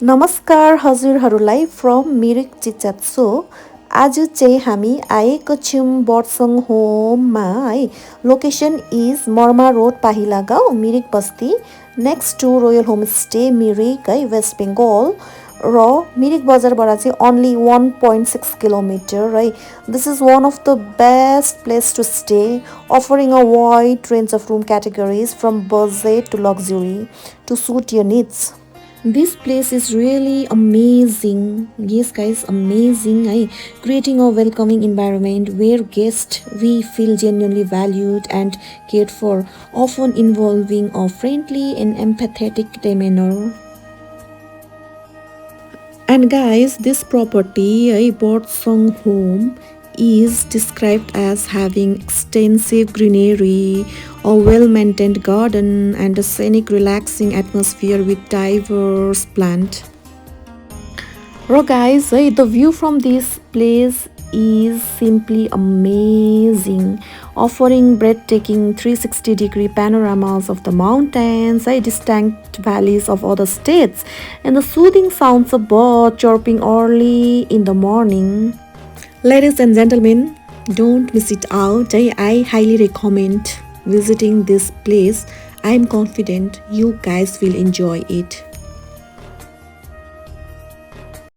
नमस्कार हजुरहरूलाई फ्रम मिरिक चिच्यात सो आज चाहिँ हामी आएको छौँ बर्डसङ होममा है। लोकेसन इज मर्मा रोड पाहिला गाउँ मिरिक बस्ती next to Royal Homestay Mirik है वेस्ट बेङ्गल र मिरिक बजारबाट चाहिँ ओन्ली 1.6 किलोमिटर है। This is one of the best place to stay offering a wide range of room categories from budget to luxury to suit your needs. This place is really amazing. Yes guys, amazing. Creating a welcoming environment where guests we feel genuinely valued and cared for, often involving a friendly and empathetic demeanor. And guys, this property, Birdsong home, is described as having extensive greenery, a well-maintained garden, and a scenic, relaxing atmosphere with diverse plants. So guys, the view from this place is simply amazing, offering breathtaking 360-degree panoramas of the mountains, distinct valleys of other states, and the soothing sounds of birds chirping early in the morning. Ladies and gentlemen, don't miss it out. I highly recommend visiting this place. I am confident you guys will enjoy it.